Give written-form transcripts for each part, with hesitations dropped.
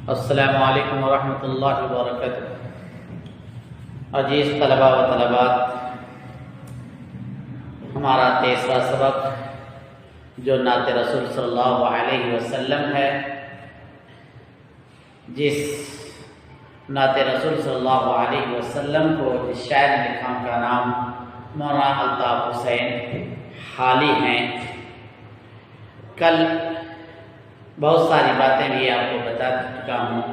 السلام علیکم ورحمۃ اللہ وبرکاتہ۔ عزیز طلباء و طلبات، ہمارا 13واں سبق جو نعت رسول صلی اللہ علیہ وسلم ہے، جس نعت رسول صلی اللہ علیہ وسلم کو جس شاعر نے لکھا ان کا نام مولانا الطاف حسین حالی ہیں۔ کل بہت ساری باتیں بھی آپ کو بتا چکا ہوں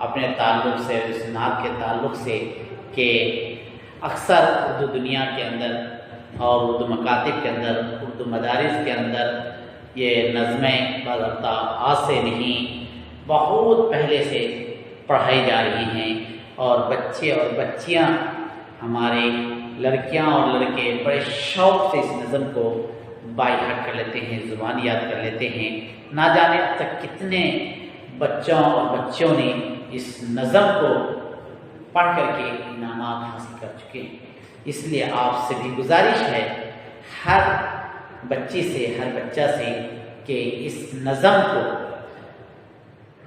اپنے تعلق سے، اس نعت کے تعلق سے، کہ اکثر اردو دنیا کے اندر اور اردو مکاتب کے اندر، اردو مدارس کے اندر یہ نظمیں باضابطہ آج سے نہیں، بہت پہلے سے پڑھائی جا رہی ہیں، اور بچے اور بچیاں، ہمارے لڑکیاں اور لڑکے بڑے شوق سے اس نظم کو بائی ہارٹ کر لیتے ہیں، زبان یاد کر لیتے ہیں۔ نہ جانے اب تک کتنے بچوں اور بچیوں نے اس نظم کو پڑھ کر کے انعامات حاصل کر چکے ہیں۔ اس لیے آپ سے بھی گزارش ہے، ہر بچی سے، ہر بچہ سے، کہ اس نظم کو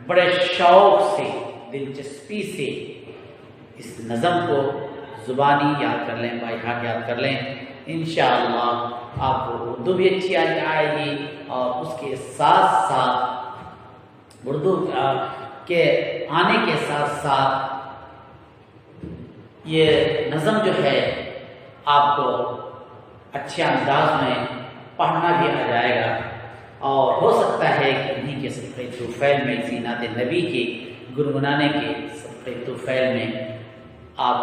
بڑے شوق سے، دلچسپی سے اس نظم کو زبانی یاد کر لیں، بائی ہارٹ یاد کر لیں۔ انشاءاللہ آپ کو اردو بھی اچھی آئے گی، اور اس کے ساتھ ساتھ اردو کے آنے کے ساتھ ساتھ یہ نظم جو ہے آپ کو اچھے انداز میں پڑھنا بھی آ جائے گا، اور ہو سکتا ہے کہ انہیں کے صدقے طفیل میں، اسی نعت نبی کے گنگنانے کے صدقے طفیل میں آپ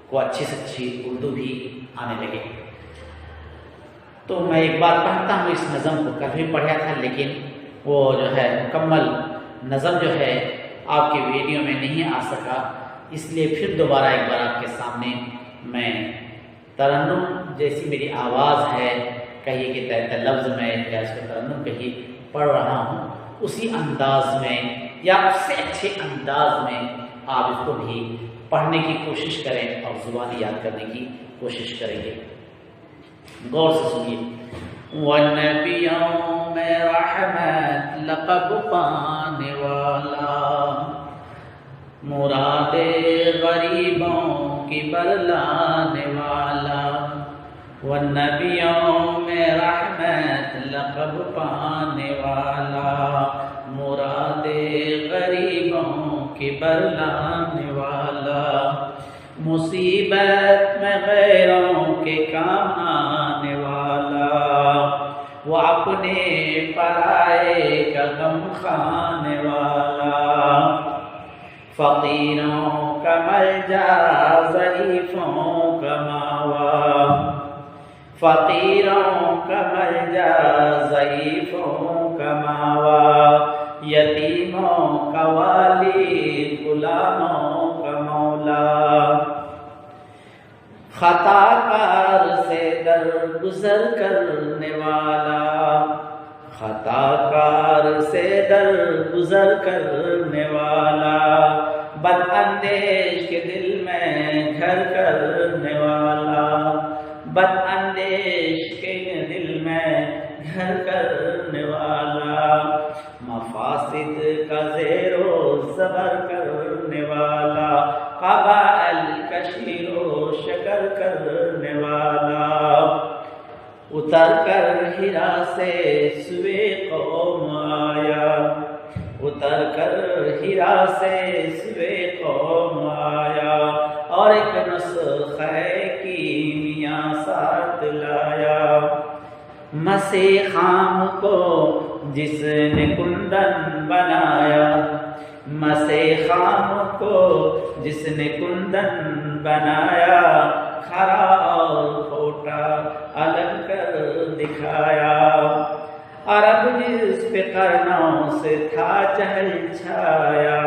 کو اچھی سے اچھی اردو بھی آنے لگے۔ تو میں ایک بار پڑھتا ہوں اس نظم کو، کل بھی پڑھا تھا، لیکن وہ جو ہے مکمل نظم جو ہے آپ کے ویڈیو میں نہیں آ سکا، اس لیے پھر دوبارہ ایک بار آپ کے سامنے میں ترنم جیسی میری آواز ہے، کہیے کہ تحت لفظ میں یا اس کو ترنم کہیے پڑھ رہا ہوں، اسی انداز میں یا اس سے اچھے انداز میں آپ اس کو بھی پڑھنے کی کوشش کریں اور زبان یاد کرنے کی کوشش کریں گے۔ غور سے سنیے۔ وَالنَّبِيُّ میں رحمت لقب پانے والا، مراد غریبوں کی برلانے والا۔ وَالنَّبِيُّ میں رحمت لقب پانے والا، مراد غریبوں کی برلانے والا، مصیبت میں غیروں کے کام آنے والا، وہ اپنے پرائے کا غم کھانے والا، فقیروں کا ملجا ضعیفوں کا ماوا، فقیروں کا ملجا ضعیفوں کا ماوا، یتیموں کا والد غلاموں کا مولا، خطا کار سے درگزر کرنے والا، خطا کار سے درگزر کرنے والا، بد اندیش کے دل میں گھر کرنے والا، بد اندیش کے دل میں گھر کرنے والا، مفاسد کا زیر و زبر کرنے والا، قبائل کا شیر و شکر کرنے والا، اتر کر ہرا سے سوئے قوم آیا، اتر کر ہرا سے سوئے قوم آیا، اور ایک نسخہ کیمیا ساتھ لایا، مسیح خام کو جس نے کندن بنایا، مسیح خام کو جس نے کندن بنایا، کھرا اور کھوٹا الگ کر دکھایا، عرب جس پہ قرنوں سے تھا چہل چھایا،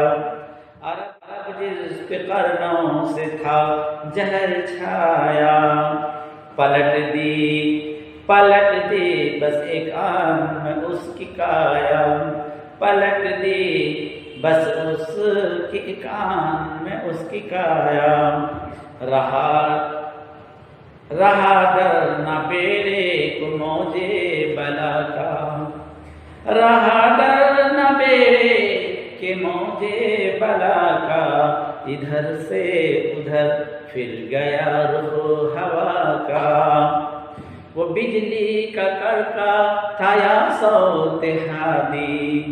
عرب جس پہ قرنوں سے تھا جہل چھایا، پلٹ دی بس ایک آن میں اس کی کایا، پلٹ دی بس اس کی ایک آن میں اس کی کایا، رہا ڈر نہ بیڑے کو موجے بلا کا، رہا ڈر نہ بیڑے کہ موجے بلا کا ادھر سے ادھر پھر گیا رخ ہوا کا، وہ بجلی کا کڑکا تھا یا صوت ہادی،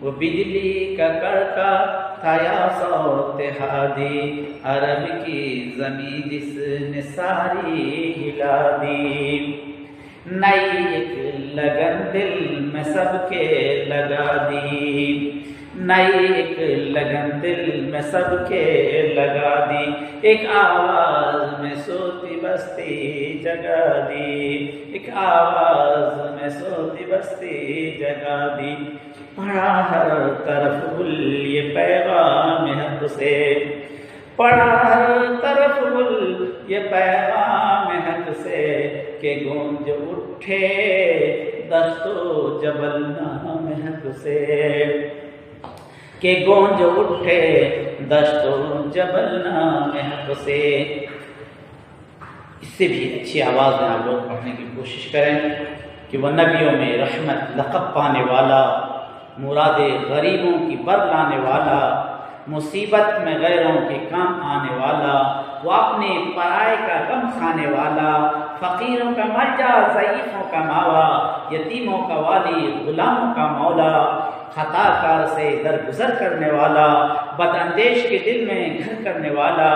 وہ بجلی کا کڑکا تھا یا صوت ہادی، عرب کی زمین جس نے ساری ہلا دی، نئی ایک لگن دل میں سب کے لگا دی، نئی ایک لگن دل میں سب کے لگا دی، ایک آواز میں سوتی بستی جگا دی، ایک آواز میں سوتی بستی جگا دی، پڑھا ہر طرف گل یہ پیغام حق سے، پڑھا ہر طرف گل یہ پیغام حق سے، کہ گونج اٹھے دشت و جبل نام حق سے، کہ گونج اٹھے دشت و جبل نام حق سے۔ اس سے بھی اچھی آواز میں آپ لوگ پڑھنے کی کوشش کریں کہ وہ نبیوں میں رحمت لقب پانے والا، مراد غریبوں کی بر لانے والا، مصیبت میں غیروں کے کام آنے والا، وہ اپنے پرائے کا غم کھانے والا، فقیروں کا ملجا، ضعیفوں کا ماوا، یتیموں کا والی، غلاموں کا مولا، خطا کار سے درگزر کرنے والا، بد اندیش کے دل میں گھر کرنے والا،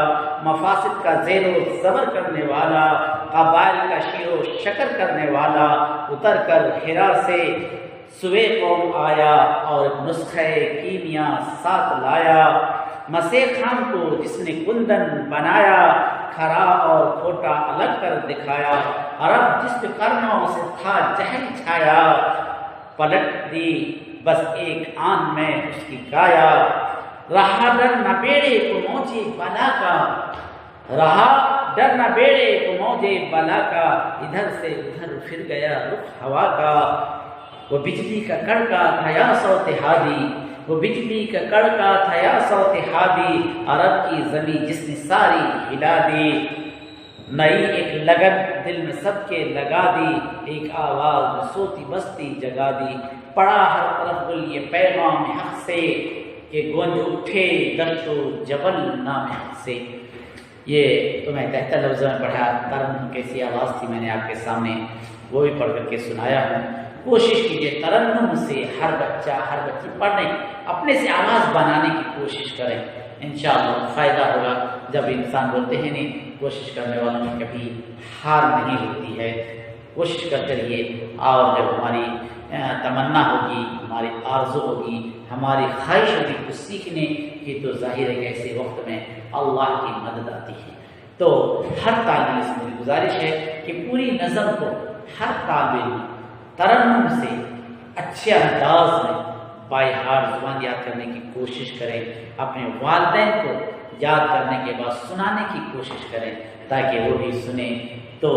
مفاسد کا زیر و زبر کرنے والا، قبائل کا شیر و شکر کرنے والا، اتر کر حرا سے سوئے قوم آیا اور نسخہ کیمیا ساتھ لایا، مسیح خان کو جس نے کندن بنایا، کھرا اور کھوٹا الگ کر دکھایا، عرب جس کے قرنوں سے تھا جہل چھایا، پلٹ دی بس ایک آن میں اس کی کایا، رہا ڈر نہ بیڑے کو موجے بلا کا، رہا ڈر نہ بیڑے کو موجے بلا کا، ادھر سے ادھر پھر گیا رخ ہوا کا، وہ بجلی کا کڑکا تھا یا صوت ہادی، وہ بجلی کا کڑکا تھا یا صوت ہادی، عرب کی زمین جس نے ساری ہلا دی، نئی ایک لگن دل میں سب کے لگا دی، ایک آواز میں سوتی بستی جگا دی، پڑا ہر طرف گل یہ پیغام حق سے، کہ گونج اٹھے دشت و جبل نام حق سے۔ یہ تو میں تحت لفظوں میں پڑھا، ترنم کیسی آواز تھی میں نے آپ کے سامنے وہ بھی پڑھ کر کے سنایا ہوں۔ کوشش کیجیے ترنم سے ہر بچہ ہر بچی پڑھنے، اپنے سے آواز بنانے کی کوشش کریں، انشاءاللہ فائدہ ہوگا۔ جب انسان بولتے ہیں نہیں، کوشش کرنے والوں میں کبھی ہار نہیں ہوتی ہے، کوشش کرتے رہیے، اور جب ہماری تمنا ہوگی، ہماری آرزو ہوگی، ہماری خواہش ہوگی کچھ سیکھنے کی، تو ظاہر ہے کہ ایسے وقت میں اللہ کی مدد آتی ہے۔ تو ہر طالب علم سے میری گزارش ہے کہ پوری نظم کو ہر طالب علم ترنم سے اچھے انداز میں بائی ہارٹ زبان یاد کرنے کی کوشش کریں، اپنے والدین کو یاد کرنے کے بعد سنانے کی کوشش کریں تاکہ وہ بھی سنیں، تو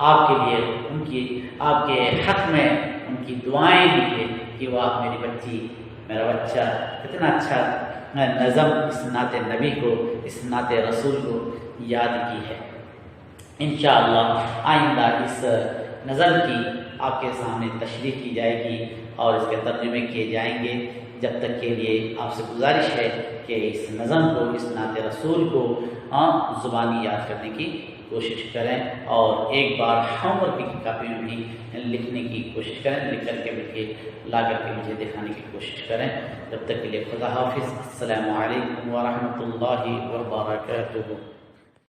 آپ کے لیے ان کی آپ کے حق میں ان کی دعائیں بھی کہ واہ میری بچی میرا بچہ اتنا اچھا نظم اس نعت نبی کو، اس نعت رسول کو یاد کی ہے۔ انشاءاللہ آئندہ اس نظم کی آپ کے سامنے تشریح کی جائے گی اور اس کے ترجمے کیے جائیں گے۔ جب تک کے لیے آپ سے گزارش ہے کہ اس نظم کو، اس نعت رسول کو زبانی یاد کرنے کی کوشش کریں، اور ایک بار ہوم ورک کی کاپی میں بھی لکھنے کی کوشش کریں، لکھ کر کے لا کر کے مجھے دکھانے کی کوشش کریں۔ جب تک کے لیے خدا حافظ، السلام علیکم ورحمۃ اللہ وبرکاتہ۔